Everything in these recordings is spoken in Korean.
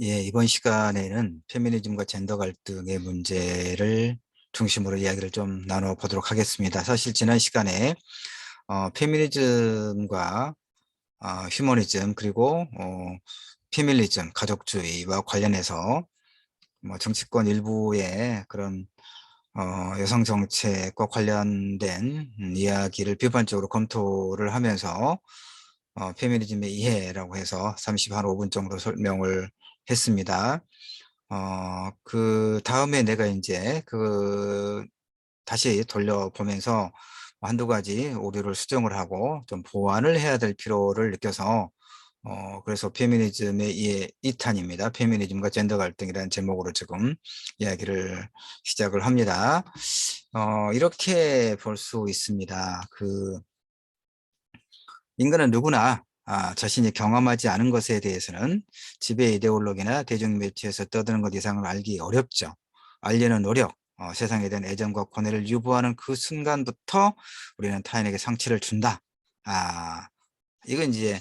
예, 이번 시간에는 페미니즘과 젠더 갈등의 문제를 중심으로 이야기를 좀 나눠보도록 하겠습니다. 사실 지난 시간에 페미니즘과 휴머니즘 그리고 페밀리즘, 가족주의와 관련해서 뭐 정치권 일부의 그런 여성 정책과 관련된 이야기를 비판적으로 검토를 하면서 페미니즘의 이해라고 해서 30한 5분 정도 설명을 했습니다. 그 다음에 내가 이제 다시 돌려보면서 한두 가지 오류를 수정을 하고 좀 보완을 해야 될 필요를 느껴서 그래서 페미니즘의 2탄입니다. 페미니즘과 젠더 갈등이라는 제목으로 지금 이야기를 시작을 합니다. 이렇게 볼 수 있습니다. 인간은 누구나 자신이 경험하지 않은 것에 대해서는 지배 이데올로기나 대중매체에서 떠드는 것 이상을 알기 어렵죠. 알려는 노력, 세상에 대한 애정과 권해를 유보하는 그 순간부터 우리는 타인에게 상처를 준다. 아, 이건 이제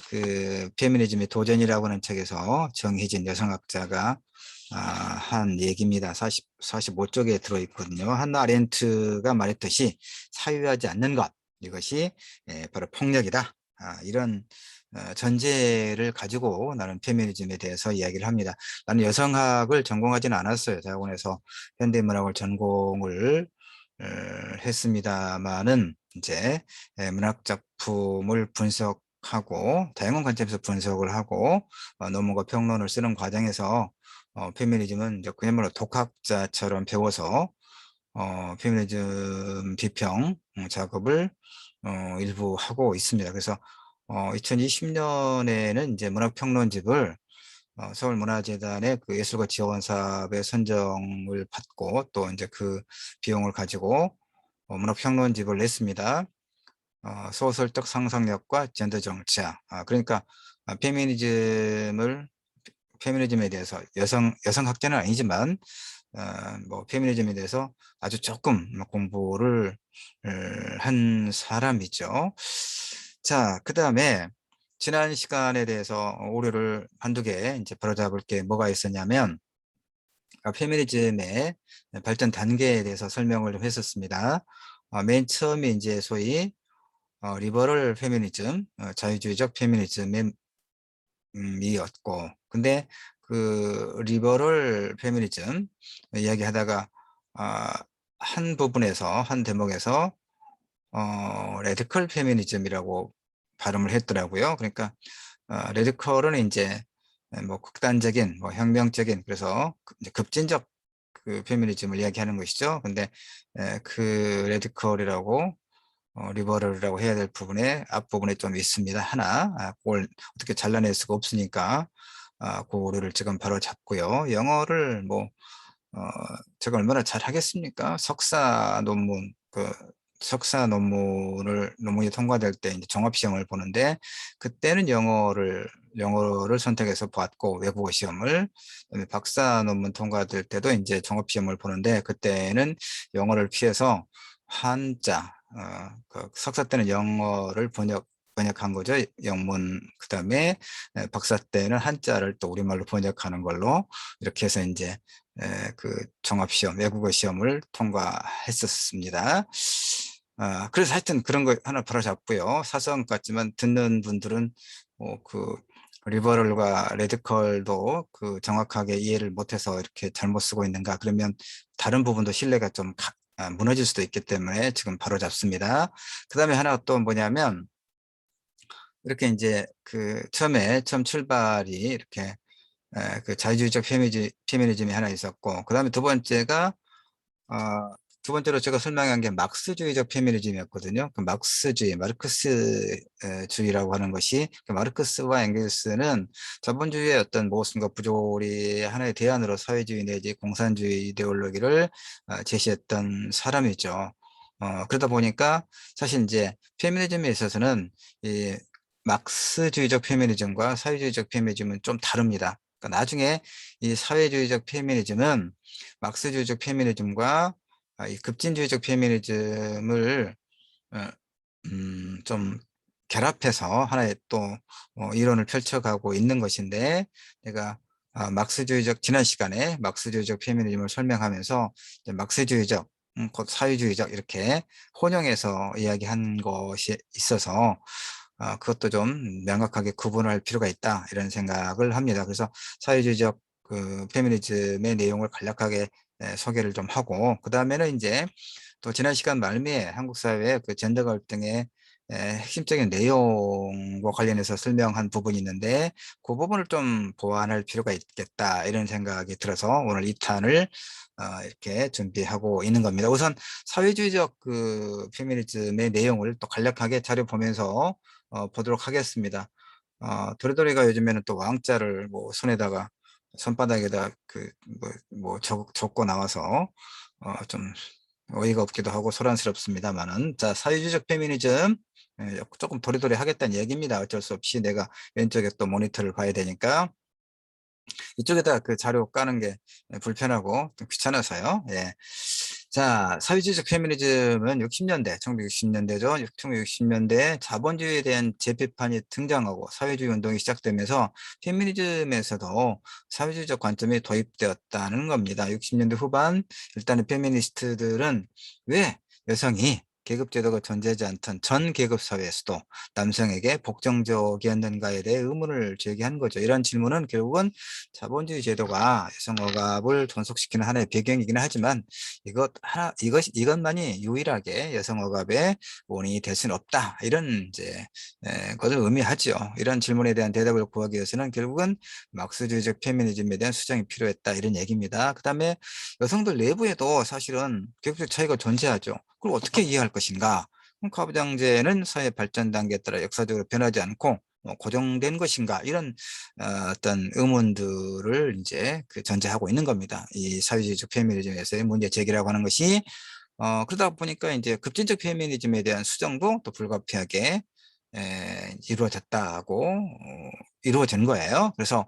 그 페미니즘의 도전이라고 하는 책에서 정희진 여성학자가 한 얘기입니다. 45쪽에 들어있거든요. 한나 아렌트가 말했듯이 사유하지 않는 것, 이것이 바로 폭력이다. 이런 전제를 가지고 나는 페미니즘에 대해서 이야기를 합니다. 나는 여성학을 전공하지는 않았어요. 대학원에서 현대문학을 전공을 했습니다마는 이제 문학 작품을 분석하고 다양한 관점에서 분석을 하고 논문과 평론을 쓰는 과정에서 페미니즘은 이제 그야말로 독학자처럼 배워서 페미니즘 비평 작업을 일부 하고 있습니다. 그래서 2020년에는 이제 문학평론집을 서울문화재단의 그 예술가 지원 사업에 선정을 받고 또 이제 그 비용을 가지고 문학평론집을 냈습니다. 소설적 상상력과 젠더 정치학. 그러니까 페미니즘에 대해서 여성 학자는 아니지만 뭐 페미니즘에 대해서 아주 조금 공부를 한 사람이죠. 자, 그 다음에 지난 시간에 대해서 오류를 한두 개 이제 바로잡을 게 뭐가 있었냐면 페미니즘의 발전 단계에 대해서 설명을 좀 했었습니다. 맨 처음에 이제 소위 리버럴 페미니즘, 자유주의적 페미니즘의 이었고, 근데 그 리버럴 페미니즘 이야기하다가 아, 한 부분에서 한 대목에서 레디컬 페미니즘이라고 발음을 했더라고요. 그러니까 레디컬은 이제 뭐 극단적인, 뭐 혁명적인, 그래서 이제 급진적 그 페미니즘을 이야기하는 것이죠. 근데 그 레디컬이라고 리버럴이라고 해야 될 부분에 앞부분에 좀 있습니다. 하나, 그걸 어떻게 잘라낼 수가 없으니까 그거를 지금 바로 잡고요. 영어를 뭐 어, 제가 얼마나 잘 하겠습니까? 석사 논문이 통과될 때 이제 종합 시험을 보는데 그때는 영어를 선택해서 보았고 외국어 시험을 그다음에 박사 논문 통과될 때도 이제 종합 시험을 보는데 그때는 영어를 피해서 한자 그 석사 때는 영어를 번역한 거죠. 영문 그다음에 박사 때는 한자를 또 우리말로 번역하는 걸로 이렇게 해서 이제 그 종합시험, 외국어 시험을 통과했었습니다. 그래서 하여튼 그런 거 하나 바로잡고요. 사소한 것 같지만 듣는 분들은 그 리버럴과 레디컬도 그 정확하게 이해를 못해서 이렇게 잘못 쓰고 있는가 그러면 다른 부분도 신뢰가 좀 무너질 수도 있기 때문에 지금 바로잡습니다. 그 다음에 하나 또 뭐냐면 이렇게 이제 그 처음 출발이 이렇게 그 자유주의적 페미니즘이 하나 있었고, 그 다음에 어, 두 번째로 제가 설명한 게 막스주의적 페미니즘이었거든요. 그 마르크스주의라고 하는 것이, 그 마르크스와 앵겔스는 자본주의의 어떤 모순과 부조리 하나의 대안으로 사회주의 내지 공산주의 이데올로기를 제시했던 사람이죠. 그러다 보니까 사실 이제 페미니즘에 있어서는 이 막스주의적 페미니즘과 사회주의적 페미니즘은 좀 다릅니다. 그러니까 나중에 이 사회주의적 페미니즘은 막스주의적 페미니즘과 이 급진주의적 페미니즘을 어, 좀 결합해서 하나의 또 이론을 펼쳐가고 있는 것인데 내가 막스주의적 지난 시간에 막스주의적 페미니즘을 설명하면서 이제 막스주의적, 곧 사회주의적 이렇게 혼용해서 이야기한 것이 있어서 그것도 좀 명확하게 구분할 필요가 있다 이런 생각을 합니다. 그래서 사회주의적 그 페미니즘의 내용을 간략하게 소개를 좀 하고 그 다음에는 이제 또 지난 시간 말미에 한국 사회의 그 젠더 갈등의 핵심적인 내용과 관련해서 설명한 부분이 있는데 그 부분을 좀 보완할 필요가 있겠다 이런 생각이 들어서 오늘 2탄을 이렇게 준비하고 있는 겁니다. 우선 사회주의적 그 페미니즘의 내용을 또 간략하게 자료 보면서 보도록 하겠습니다. 도리도리가 요즘에는 또 왕자를 뭐 손에다가 손바닥에다 적고 나와서 좀 어이가 없기도 하고 소란스럽습니다만은 자 사회주의적 페미니즘 조금 도리도리 하겠다는 얘기입니다. 어쩔 수 없이 내가 왼쪽에 또 모니터를 봐야 되니까 이쪽에다 그 자료 까는 게 불편하고 좀 귀찮아서요. 예. 자, 사회주의적 페미니즘은 60년대, 1960년대죠. 1960년대에 자본주의에 대한 재批판이 등장하고 사회주의 운동이 시작되면서 페미니즘에서도 사회주의적 관점이 도입되었다는 겁니다. 60년대 후반 일단은 페미니스트들은 왜 여성이 계급제도가 존재하지 않던 전 계급 사회에서도 남성에게 복정적이었는가에 대해 의문을 제기한 거죠. 이런 질문은 결국은 자본주의 제도가 여성 억압을 존속시키는 하나의 배경이긴 하지만 이것만이 유일하게 여성 억압의 원인이 될 수는 없다. 이런 이제 것을 의미하죠. 이런 질문에 대한 대답을 구하기 위해서는 결국은 막스주의적 페미니즘에 대한 수정이 필요했다. 이런 얘기입니다. 그다음에 여성들 내부에도 사실은 계급적 차이가 존재하죠. 그걸 어떻게 이해할 것인가? 가부장제는 사회 발전 단계에 따라 역사적으로 변하지 않고 고정된 것인가 이런 어떤 의문들을 이제 그 전제하고 있는 겁니다. 이 사회주의적 페미니즘에서의 문제 제기라고 하는 것이 그러다 보니까 이제 급진적 페미니즘에 대한 수정도 또 불가피하게 이루어졌다고 이루어진 거예요. 그래서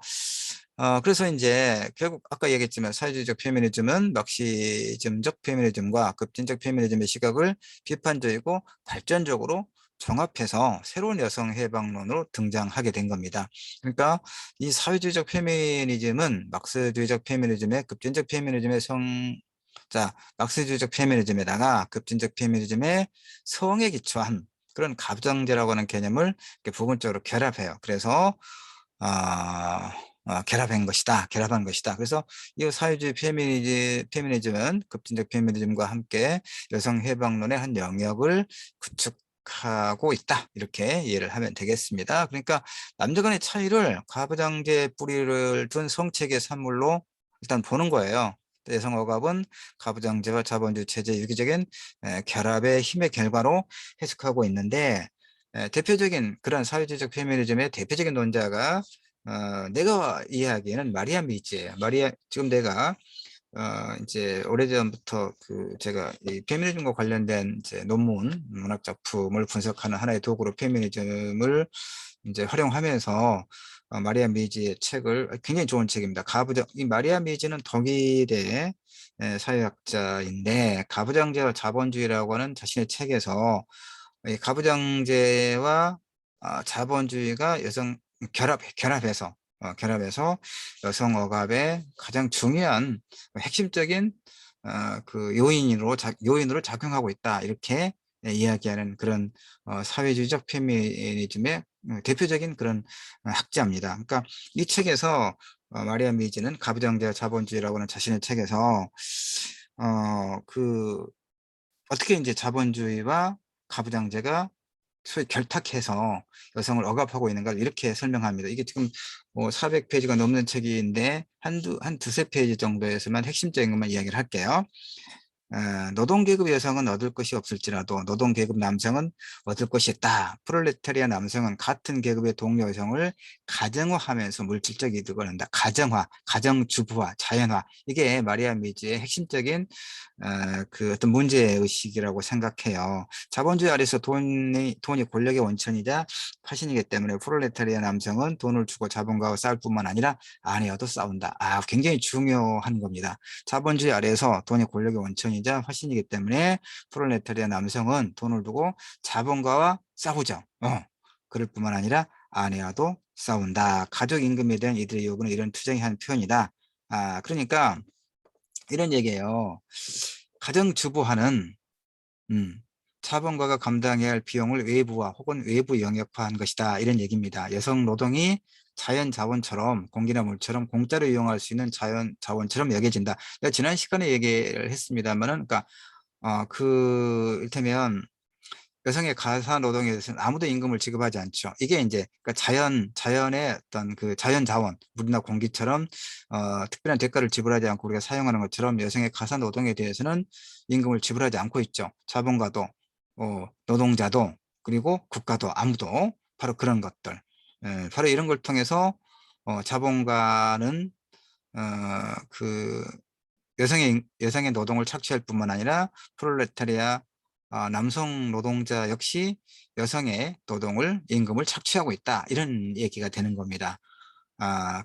이제 결국 아까 얘기했지만 사회주의적 페미니즘은 막시즘적 페미니즘과 급진적 페미니즘의 시각을 비판적이고 발전적으로 종합해서 새로운 여성 해방론으로 등장하게 된 겁니다. 그러니까 이 사회주의적 페미니즘은 막스주의적 페미니즘의 급진적 페미니즘의 막스주의적 페미니즘에다가 급진적 페미니즘의 성에 기초한 그런 가부장제라고 하는 개념을 이렇게 부분적으로 결합해요. 그래서 결합한 것이다. 그래서 이 사회주의 페미니즘은 급진적 페미니즘과 함께 여성 해방론의 한 영역을 구축하고 있다. 이렇게 이해를 하면 되겠습니다. 그러니까 남녀 간의 차이를 가부장제의 뿌리를 둔 성체계 산물로 일단 보는 거예요. 여성 억압은 가부장제와 자본주의 체제의 유기적인 결합의 힘의 결과로 해석하고 있는데 대표적인 그런 사회주의적 페미니즘의 대표적인 논자가 내가 이해하기에는 마리아 미즈예요. 지금 내가 이제 오래전부터 제가 이 페미니즘과 관련된 이제 논문, 문학 작품을 분석하는 하나의 도구로 페미니즘을 이제 활용하면서 마리아 미즈의 책을 굉장히 좋은 책입니다. 이 마리아 미즈는 독일의 사회학자인데 가부장제와 자본주의라고 하는 자신의 책에서 이 가부장제와 자본주의가 결합해서 여성 억압의 가장 중요한 핵심적인 그 요인으로 작용하고 있다 이렇게 이야기하는 그런 사회주의적 페미니즘의 대표적인 그런 학자입니다. 그러니까 이 책에서 마리아 미즈는 가부장제와 자본주의라고 하는 자신의 책에서 어떻게 이제 자본주의와 가부장제가 소위 결탁해서 여성을 억압하고 있는가를 이렇게 설명합니다. 이게 지금 뭐 400페이지가 넘는 책인데 한 두세 페이지 정도에서만 핵심적인 것만 이야기를 할게요. 노동계급 여성은 얻을 것이 없을지라도 노동계급 남성은 얻을 것이 있다. 프롤레타리아 남성은 같은 계급의 동료 여성을 가정화하면서 물질적 이득을 얻는다. 가정화, 가정주부화, 자연화. 이게 마리아 미즈의 핵심적인 그 어떤 문제의식이라고 생각해요. 자본주의 아래서 돈이 권력의 원천이자 화신이기 때문에 프롤레타리아 남성은 돈을 주고 자본가와 싸울 뿐만 아니라 아내와도 싸운다. 굉장히 중요한 겁니다. 자본주의 아래에서 돈이 권력의 원천이자 화신이기 때문에 프롤레타리아 남성은 돈을 두고 자본가와 싸우죠. 그럴 뿐만 아니라 아내와도 싸운다. 가족 임금에 대한 이들의 요구는 이런 투쟁이 한 표현이다. 그러니까 이런 얘기예요. 가정주부화는 자본가가 감당해야 할 비용을 외부화 혹은 외부 영역화한 것이다. 이런 얘기입니다. 여성 노동이 자연 자원처럼 공기나 물처럼 공짜로 이용할 수 있는 자연 자원처럼 여겨진다. 내가 지난 시간에 얘기를 했습니다만은, 그러니까 이를테면 여성의 가사 노동에 대해서는 아무도 임금을 지급하지 않죠. 이게 이제 그러니까 자연의 어떤 그 자연 자원, 물이나 공기처럼 특별한 대가를 지불하지 않고 우리가 사용하는 것처럼 여성의 가사 노동에 대해서는 임금을 지불하지 않고 있죠. 자본가도, 노동자도, 그리고 국가도, 아무도. 바로 그런 것들. 바로 이런 걸 통해서 자본가는 그 여성의 노동을 착취할 뿐만 아니라 프롤레타리아, 남성 노동자 역시 여성의 노동을 임금을 착취하고 있다. 이런 얘기가 되는 겁니다.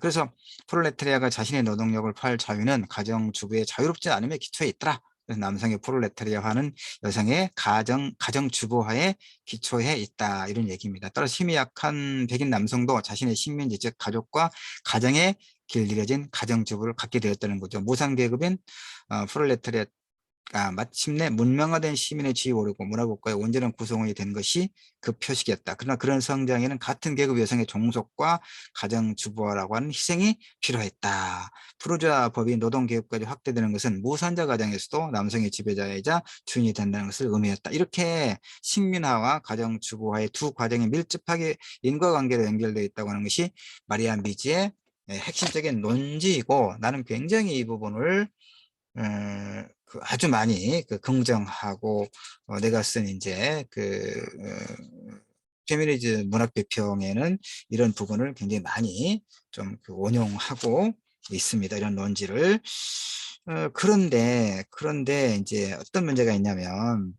그래서 프롤레타리아가 자신의 노동력을 팔 자유는 가정주부의 자유롭지 않음에 기초에 있더라. 그래서 남성의 프롤레타리아화는 여성의 가정주부화에 기초해 있다. 이런 얘기입니다. 따라서 힘이 약한 백인 남성도 자신의 식민지, 즉 가족과 가정에 길들여진 가정주부를 갖게 되었다는 거죠. 무상계급인 프롤레타리아 마침내 문명화된 시민의 지위 오르고 문화국가의 온전한 구성원이 된 것이 그 표식이었다. 그러나 그런 성장에는 같은 계급 여성의 종속과 가정주부화라고 하는 희생이 필요했다. 푸르주아 법이 노동계급까지 확대되는 것은 무산자 가정에서도 남성의 지배자이자 주인이 된다는 것을 의미했다. 이렇게 식민화와 가정주부화의 두 과정이 밀접하게 인과관계로 연결되어 있다고 하는 것이 마리아 미지의 핵심적인 논지이고, 나는 굉장히 이 부분을 아주 많이 긍정하고, 내가 쓴 이제 페미니즘 문학 비평에는 이런 부분을 굉장히 많이 좀 원용하고 있습니다. 이런 논지를. 그런데 이제 어떤 문제가 있냐면,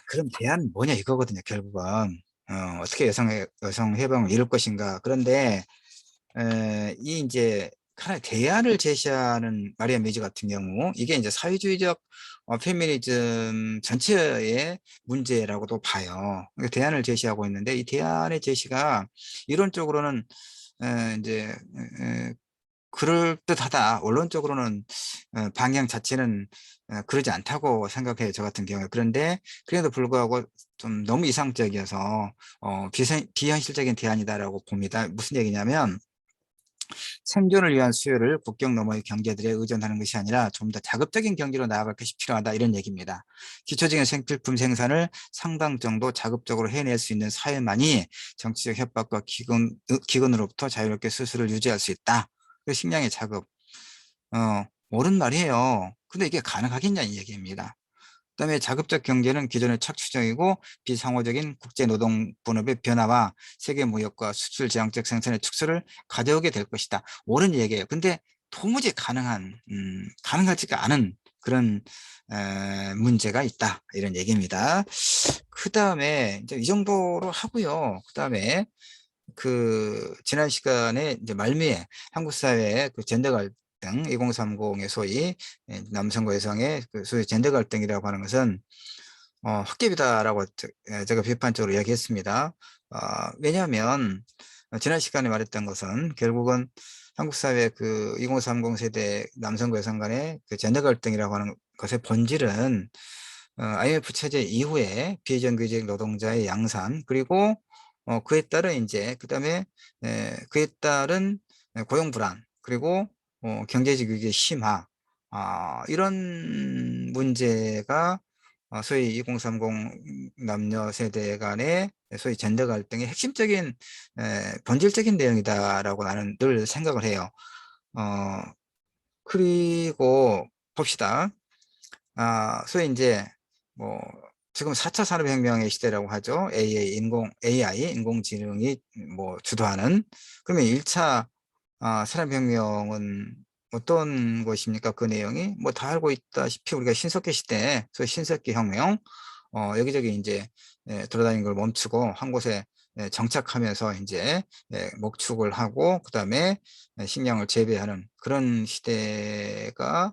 그럼 대안은 뭐냐 이거거든요. 결국은 어떻게 여성 해방을 이룰 것인가. 그런데 이 이제 하나의 대안을 제시하는 마리아 미즈 같은 경우, 이게 이제 사회주의적 페미니즘 전체의 문제라고도 봐요. 그러니까 대안을 제시하고 있는데, 이 대안의 제시가 이론적으로는 이제 그럴듯하다. 원론적으로는 방향 자체는 그러지 않다고 생각해요. 저 같은 경우에. 그런데 그래도 불구하고 좀 너무 이상적이어서 비현실적인 대안이다라고 봅니다. 무슨 얘기냐면, 생존을 위한 수요를 국경 너머의 경제들에 의존하는 것이 아니라 좀 더 자급적인 경제로 나아갈 것이 필요하다. 이런 얘기입니다. 기초적인 생필품 생산을 상당 정도 자급적으로 해낼 수 있는 사회만이 정치적 협박과 기근으로부터 자유롭게 스스로를 유지할 수 있다. 그 식량의 자급. 옳은 말이에요. 근데 이게 가능하겠냐 이 얘기입니다. 그다음에 자급적 경제는 기존의 착취적이고 비상호적인 국제노동분업의 변화와 세계무역과 수출지향적 생산의 축소를 가져오게 될 것이다. 옳은 얘기예요. 근데 도무지 가능하지가 않은 그런 문제가 있다. 이런 얘기입니다. 그 다음에 이제 이 정도로 하고요. 그 다음에 지난 시간에 이제 말미에 한국 사회의 젠더 갈등 2030의 소위 남성과 여성의 소위 젠더 갈등이라고 하는 것은 헛개비다라고 제가 비판적으로 이야기했습니다. 왜냐하면 지난 시간에 말했던 것은 결국은 한국 사회 2030 세대 남성과 여성 간의 젠더 갈등이라고 하는 것의 본질은 IMF 체제 이후에 비정규직 노동자의 양산, 그리고 그에 따른 이제 그다음에 그에 따른 고용 불안, 그리고 경제적 위기의 심화, 이런 문제가 소위 2030 남녀 세대 간의 소위 젠더 갈등의 핵심적인 본질적인 내용이다라고 나는 늘 생각을 해요. 그리고 봅시다. 소위 이제 뭐 지금 4차 산업혁명의 시대라고 하죠. AI 인공지능이 뭐 주도하는. 그러면 1차 산업혁명은 어떤 것입니까? 그 내용이 뭐 다 알고 있다시피 우리가 신석기 시대, 소위 신석기 혁명, 여기저기 이제 돌아다니는 걸 멈추고 한 곳에 정착하면서 이제 목축을 하고 그다음에 식량을 재배하는 그런 시대가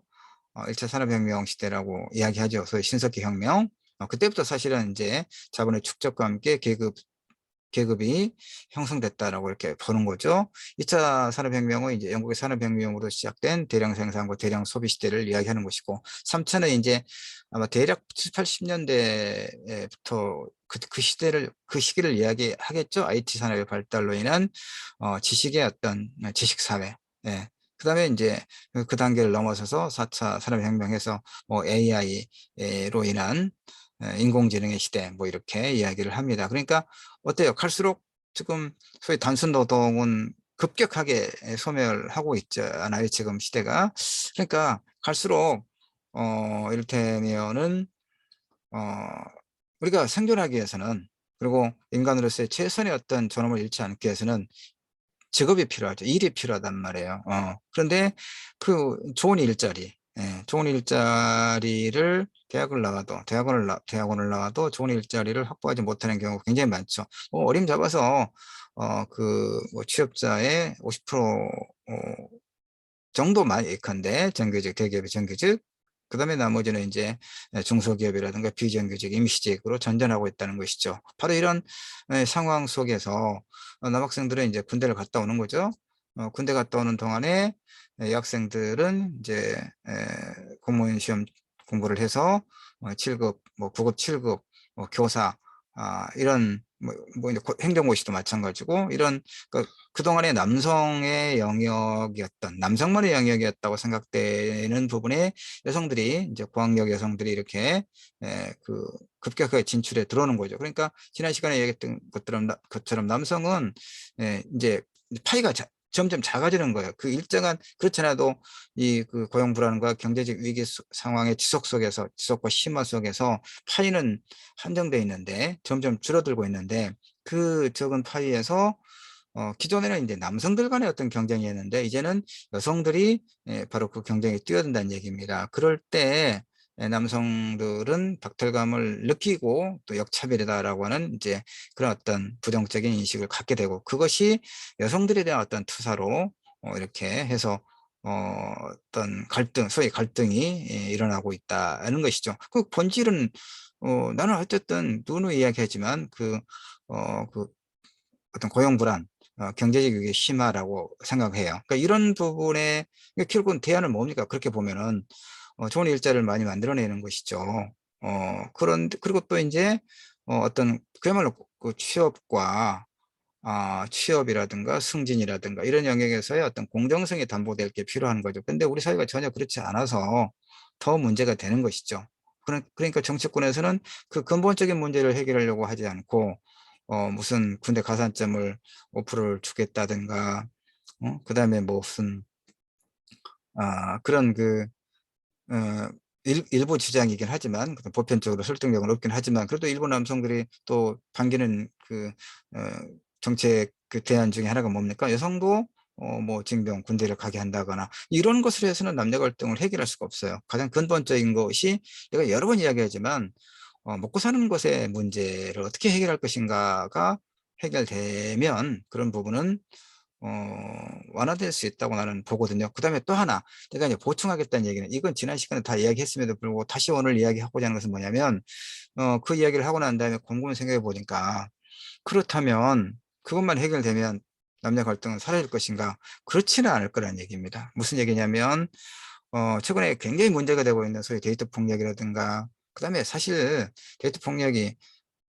1차 산업혁명 시대라고 이야기하죠. 소위 신석기 혁명. 그때부터 사실은 이제 자본의 축적과 함께 계급 계급이 형성됐다라고 이렇게 보는 거죠. 2차 산업혁명은 이제 영국의 산업혁명으로 시작된 대량 생산과 대량 소비 시대를 이야기하는 것이고, 3차는 이제 아마 대략 7, 80년대부터 그 시대를, 그 시기를 이야기하겠죠. IT 산업의 발달로 인한 지식의 어떤 지식 사회. 예. 그다음에 이제 그 단계를 넘어서서 4차 산업혁명에서 뭐 AI로 인한 인공지능의 시대 뭐 이렇게 이야기를 합니다. 그러니까 어때요? 갈수록 지금 소위 단순 노동은 급격하게 소멸하고 있지 않아요? 지금 시대가. 그러니까 갈수록 이를테면은 어 우리가 생존하기 위해서는, 그리고 인간으로서의 최선의 어떤 존엄을 잃지 않기 위해서는 직업이 필요하죠. 일이 필요하단 말이에요. 그런데 그 좋은 일자리, 예, 좋은 일자리를 대학원을 나와도 좋은 일자리를 확보하지 못하는 경우가 굉장히 많죠. 어림잡아서 뭐 취업자의 50% 정도만 예컨대 정규직, 대기업의 정규직, 그다음에 나머지는 이제 중소기업이라든가 비정규직, 임시직으로 전전하고 있다는 것이죠. 바로 이런 상황 속에서 남학생들은 이제 군대를 갔다 오는 거죠. 군대 갔다 오는 동안에 여학생들은 이제 공무원 시험 공부를 해서 7급, 뭐 9급, 7급, 교사, 이런 뭐 이제 행정고시도 마찬가지고, 이런 그동안의 남성의 영역이었던, 남성만의 영역이었다고 생각되는 부분에 여성들이, 이제 고학력 여성들이 이렇게 급격하게 진출해 들어오는 거죠. 그러니까 지난 시간에 얘기했던 것처럼 남성은 이제 파이가 점점 작아지는 거예요. 그 일정한, 그렇지 않아도 이 그 고용 불안과 경제적 위기 상황의 지속과 심화 속에서 파이는 한정돼 있는데 점점 줄어들고 있는데, 그 적은 파이에서 기존에는 이제 남성들 간의 어떤 경쟁이었는데 이제는 여성들이 바로 그 경쟁에 뛰어든다는 얘기입니다. 그럴 때 남성들은 박탈감을 느끼고 또 역차별이다라고 하는 이제 그런 어떤 부정적인 인식을 갖게 되고, 그것이 여성들에 대한 어떤 투사로 이렇게 해서 어떤 갈등, 소위 갈등이 일어나고 있다는 것이죠. 그 본질은 나는 어쨌든 누누이 이야기하지만 그 어떤 고용 불안, 경제적 위기 심화라고 생각해요. 그러니까 이런 부분에 결국은 대안은 뭡니까? 그렇게 보면은 좋은 일자리를 많이 만들어내는 것이죠. 그리고 또 이제 어떤 그야말로 그 취업이라든가 승진이라든가 이런 영역에서의 어떤 공정성이 담보될 게 필요한 거죠. 근데 우리 사회가 전혀 그렇지 않아서 더 문제가 되는 것이죠. 그러니까 정치권에서는 그 근본적인 문제를 해결하려고 하지 않고 무슨 군대 가산점을 5%를 주겠다든가, 그다음에 뭐 무슨 그런 어, 일부 주장이긴 하지만, 보편적으로 설득력은 없긴 하지만, 그래도 일부 남성들이 또 반기는 어, 정책 대안 중에 하나가 뭡니까? 여성도 뭐 징병, 군대를 가게 한다거나 이런 것을 해서는 남녀 갈등을 해결할 수가 없어요. 가장 근본적인 것이, 내가 여러 번 이야기하지만 먹고 사는 것의 문제를 어떻게 해결할 것인가가 해결되면 그런 부분은 어, 완화될 수 있다고 나는 보거든요. 그 다음에 또 하나, 제가 이제 보충하겠다는 얘기는, 이건 지난 시간에 다 이야기했음에도 불구하고 다시 오늘 이야기하고자 하는 것은 뭐냐면, 그 이야기를 하고 난 다음에 곰곰이 생각해 보니까, 그렇다면 그것만 해결되면 남녀 갈등은 사라질 것인가? 그렇지는 않을 거라는 얘기입니다. 무슨 얘기냐면, 최근에 굉장히 문제가 되고 있는 소위 데이트 폭력이라든가, 그 다음에 사실 데이트 폭력이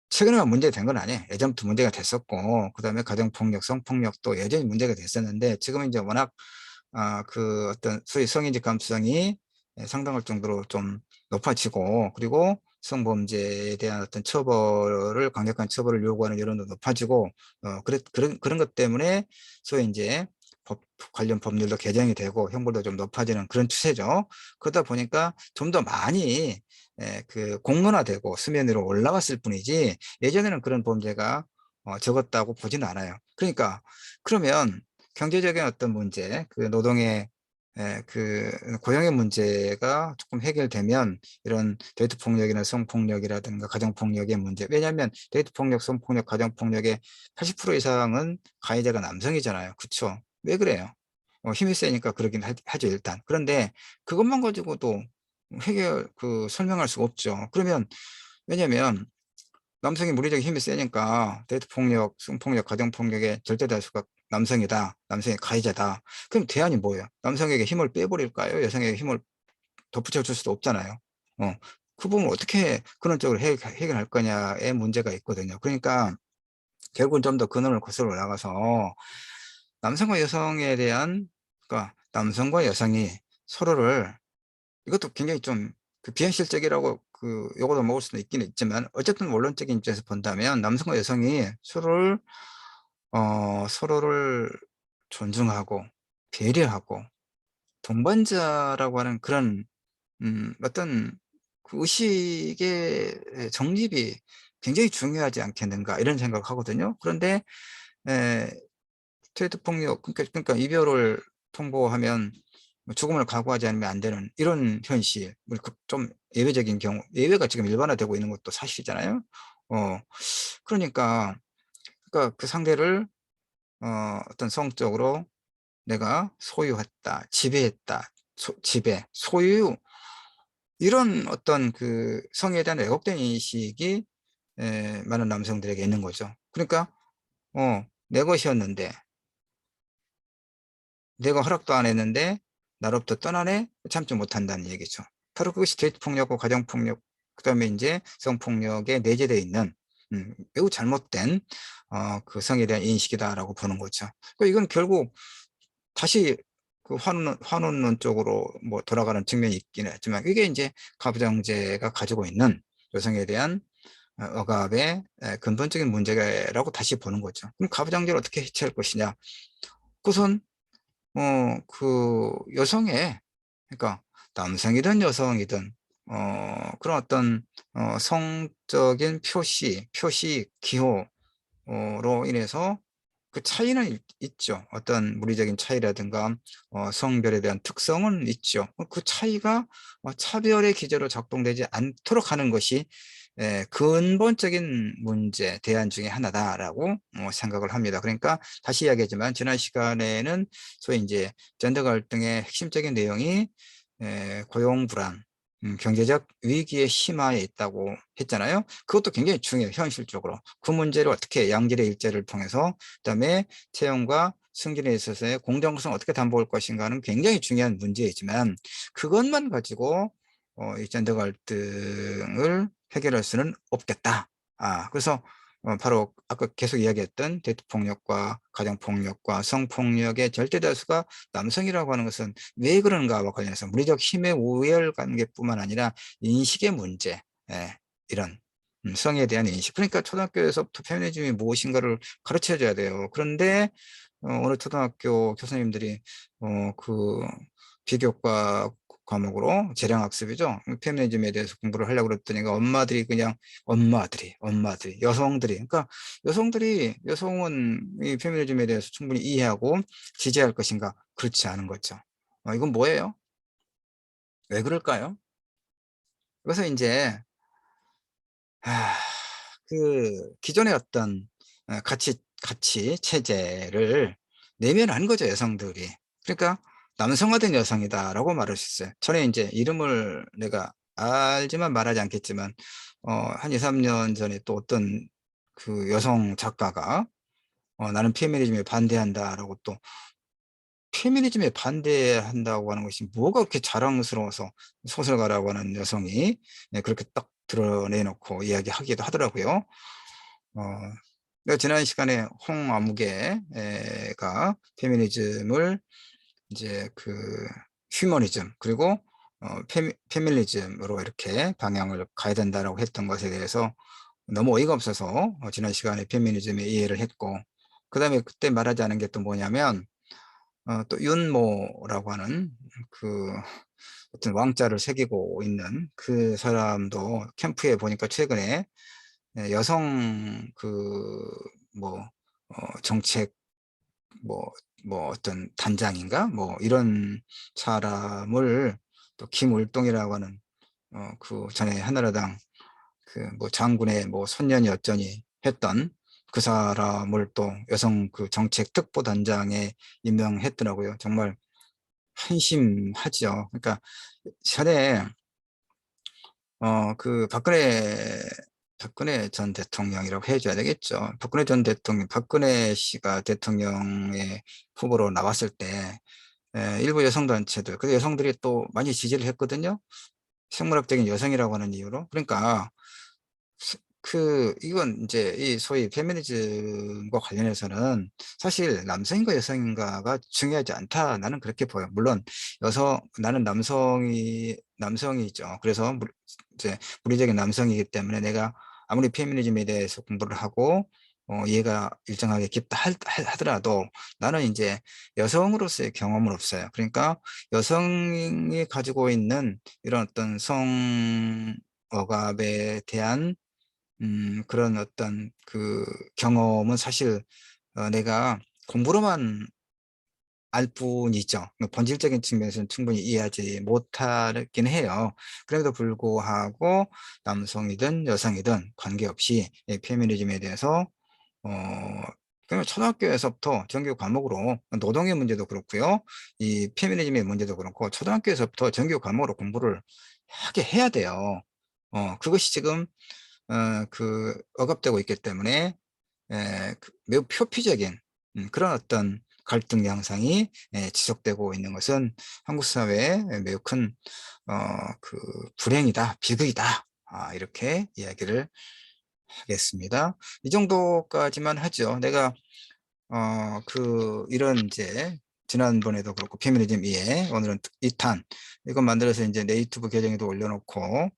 최근에만 문제된 건 아니에요. 예전부터 문제가 됐었고, 그 다음에 가정폭력, 성폭력도 여전히 문제가 됐었는데, 지금은 이제 워낙, 그 어떤 소위 성인지 감수성이 상당할 정도로 좀 높아지고, 그리고 성범죄에 대한 어떤 강력한 처벌을 요구하는 여론도 높아지고, 그런 것 때문에 소위 이제 관련 법률도 개정이 되고, 형벌도 좀 높아지는 그런 추세죠. 그러다 보니까 좀 더 많이 공론화되고 수면 위로 올라왔을 뿐이지, 예전에는 그런 범죄가 적었다고 보지는 않아요. 그러니까 그러면 경제적인 어떤 문제, 그 노동의 고용의 문제가 조금 해결되면 이런 데이트 폭력이나 성폭력이라든가 가정폭력의 문제, 왜냐하면 데이트 폭력, 성폭력, 가정폭력의 80% 이상은 가해자가 남성이잖아요. 그렇죠? 왜 그래요? 힘이 세니까 그러긴 하죠, 일단. 그런데 그것만 가지고도 설명할 수가 없죠. 그러면, 왜냐면 남성이 물리적인 힘이 세니까 데이트 폭력, 성폭력, 가정 폭력의 절대 다수가 남성이다. 남성의 가해자다. 그럼 대안이 뭐예요? 남성에게 힘을 빼버릴까요? 여성에게 힘을 덧붙여 줄 수도 없잖아요. 그 부분 어떻게 그런 쪽으로 해결할 거냐의 문제가 있거든요. 그러니까 결국은 좀 더 근원을 거슬러 올라가서 남성과 여성에 대한, 그러니까 남성과 여성이 서로를, 이것도 굉장히 좀 그 비현실적이라고 그 요거도 먹을 수도 있기는 있지만, 어쨌든 원론적인 입장에서 본다면 남성과 여성이 서로를 존중하고 배려하고 동반자라고 하는 그런 어떤 그 의식의 정립이 굉장히 중요하지 않겠는가, 이런 생각을 하거든요. 그런데 에, 스트레이트 폭력, 그러니까 이별을 통보하면 뭐 죽음을 각오하지 않으면 안 되는 이런 현실, 좀 예외적인 경우, 예외가 지금 일반화되고 있는 것도 사실이잖아요. 어, 그러니까, 그 상대를 어떤 성적으로 내가 소유했다, 지배했다, 지배, 소유, 이런 어떤 그 성에 대한 왜곡된 인식이 많은 남성들에게 있는 거죠. 그러니까 내 것이었는데, 내가 허락도 안 했는데 나로부터 떠나네? 참지 못한다는 얘기죠. 바로 그것이 데이트 폭력과 가정 폭력, 그다음에 이제 성폭력에 내재되어 있는 매우 잘못된 그 성에 대한 인식이다라고 보는 거죠. 그러니까 이건 결국 다시 그 환원론 쪽으로 뭐 돌아가는 측면이 있기는 했지만, 이게 이제 가부장제가 가지고 있는 여성에 대한 억압의 근본적인 문제라고 다시 보는 거죠. 그럼 가부장제를 어떻게 해체할 것이냐? 그것은 그 여성의, 그러니까 남성이든 여성이든 그런 어떤 성적인 표시 기호로 인해서 그 차이는 있죠. 어떤 물리적인 차이라든가 성별에 대한 특성은 있죠. 그 차이가 차별의 기제로 작동되지 않도록 하는 것이 근본적인 문제, 대안 중에 하나다라고 생각을 합니다. 그러니까 다시 이야기하지만 지난 시간에는 소위 이제 젠더 갈등의 핵심적인 내용이 고용 불안, 경제적 위기의 심화에 있다고 했잖아요. 그것도 굉장히 중요해요. 현실적으로. 그 문제를 어떻게 양질의 일자리를 통해서, 그다음에 채용과 승진에 있어서의 공정성 어떻게 담보할 것인가는 굉장히 중요한 문제이지만, 그것만 가지고 이 젠더 갈등을 해결할 수는 없겠다. 그래서 바로 아까 계속 이야기했던 데이트 폭력과 가정 폭력과 성폭력의 절대 다수가 남성이라고 하는 것은 왜 그런가와 관련해서 물리적 힘의 우열 관계뿐만 아니라 인식의 문제, 이런 성에 대한 인식. 그러니까 초등학교에서부터 페미니즘이 무엇인가를 가르쳐 줘야 돼요. 그런데 어느 초등학교 교수님들이 그 비교과 과목으로 재량학습이죠. 페미니즘에 대해서 공부를 하려고 그랬더니 엄마들이 그냥 엄마들이 여성들이, 그러니까 여성은 이 페미니즘에 대해서 충분히 이해하고 지지할 것인가? 그렇지 않은 거죠. 이건 뭐예요? 왜 그럴까요? 그래서 이제 그 기존의 어떤 가치 체제를 내면한 거죠, 여성들이. 그러니까 남성화된 여성이다라고 말할 수 있어요. 전에 이제 이름을 내가 알지만 말하지 않겠지만 한 2, 3년 전에 또 어떤 그 여성 작가가 나는 페미니즘에 반대한다라고, 또 페미니즘에 반대한다고 하는 것이 뭐가 그렇게 자랑스러워서 소설가라고 하는 여성이 그렇게 딱 드러내놓고 이야기하기도 하더라고요. 어, 내가 지난 시간에 홍아무개가 페미니즘을 이제 그 휴머니즘, 그리고 페밀리즘으로 이렇게 방향을 가야 된다라고 했던 것에 대해서 너무 어이가 없어서 지난 시간에 페미니즘의 이해를 했고, 그 다음에 그때 말하지 않은 게 또 뭐냐면 또 윤모라고 하는 그 어떤 왕자를 새기고 있는 그 사람도 캠프에 보니까 최근에 여성 뭐 정책 뭐 어떤 단장인가 뭐 이런 사람을, 또 김울동이라고 하는 그 전에 한나라당 그 뭐 장군의 뭐 손년이 어쩌니 했던 그 사람을 또 여성 그 정책 특보단장에 임명했더라고요. 정말 한심하죠. 그러니까 전에 그 박근혜 박근혜 전 대통령이라고 해줘야 되겠죠. 박근혜 전 대통령, 박근혜 씨가 대통령의 후보로 나왔을 때 일부 여성단체들, 그 여성들이 또 많이 지지를 했거든요. 생물학적인 여성이라고 하는 이유로. 그러니까 이건 이제 이 소위 페미니즘과 관련해서는 사실 남성인가 여성인가가 중요하지 않다. 나는 그렇게 보여. 물론 나는 남성이죠. 그래서 이제 물리적인 남성이기 때문에 내가 아무리 페미니즘에 대해서 공부를 하고 이해가 일정하게 깊다 하더라도 나는 이제 여성으로서의 경험은 없어요. 그러니까 여성이 가지고 있는 이런 어떤 억압에 대한 그런 어떤 그 경험은 사실 내가 공부로만 알 뿐이죠. 본질적인 측면에서는 충분히 이해하지 못하긴 해요. 그럼에도 불구하고 남성이든 여성이든 관계없이 이 페미니즘에 대해서 어, 그냥 초등학교에서부터 정규 과목으로 노동의 문제도 그렇고요. 이 페미니즘의 문제도 그렇고 초등학교에서부터 정규 과목으로 공부를 하게 해야 돼요. 그것이 지금 억압되고 있기 때문에 매우 표피적인 그런 어떤 갈등 양상이 지속되고 있는 것은 한국 사회에 매우 큰 불행이다, 비극이다. 이렇게 이야기를 하겠습니다. 이 정도까지만 하죠. 내가 이런 이제 지난번에도 그렇고 페미니즘 이해 오늘은 2탄 이거 만들어서 이제 내 유튜브 계정에도 올려놓고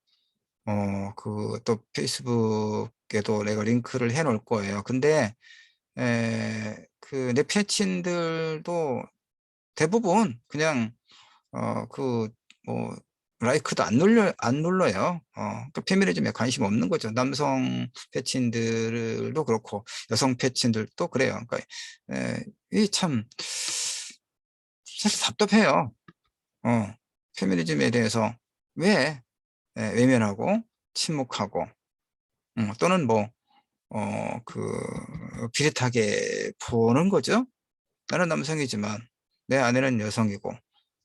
또 페이스북에도 내가 링크를 해 놓을 거예요. 근데 내 패친들도 대부분 그냥 뭐 라이크도 안 눌러요. 그 페미니즘에 관심 없는 거죠. 남성 패친들도 그렇고 여성 패친들도 그래요. 그러니까 이참 사실 답답해요. 페미니즘에 대해서 왜 외면하고 침묵하고 또는 뭐 비릿하게 보는 거죠. 나는 남성이지만 내 아내는 여성이고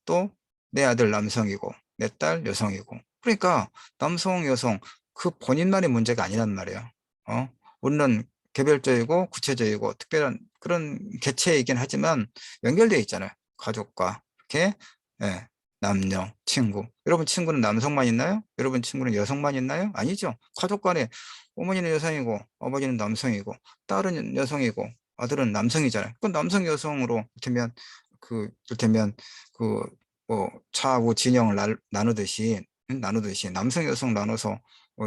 또 내 아들 남성이고 내 딸 여성이고 그러니까 남성 여성 그 본인만의 문제가 아니란 말이에요. 어? 우리는 개별적이고 구체적이고 특별한 그런 개체이긴 하지만 연결되어 있잖아요. 가족과 이렇게 예, 남녀 친구. 여러분 친구는 남성만 있나요? 여러분 친구는 여성만 있나요? 아니죠. 가족 간에 어머니는 여성이고 아버지는 남성이고 딸은 여성이고 아들은 남성이잖아요. 그건 남성 여성으로 이를테면 그 뭐 차하고 진영을 나누듯이 남성 여성 나눠서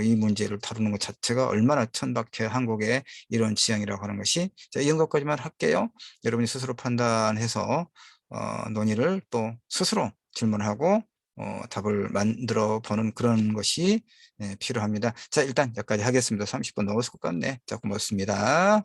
이 문제를 다루는 것 자체가 얼마나 천박해 한국의 이런 지향이라고 하는 것이. 자, 이런 것까지만 할게요. 여러분이 스스로 판단해서 논의를 또 스스로 질문하고 답을 만들어 보는 그런 것이 필요합니다. 자, 일단 여기까지 하겠습니다. 30분 넘었을 것 같네. 자, 고맙습니다.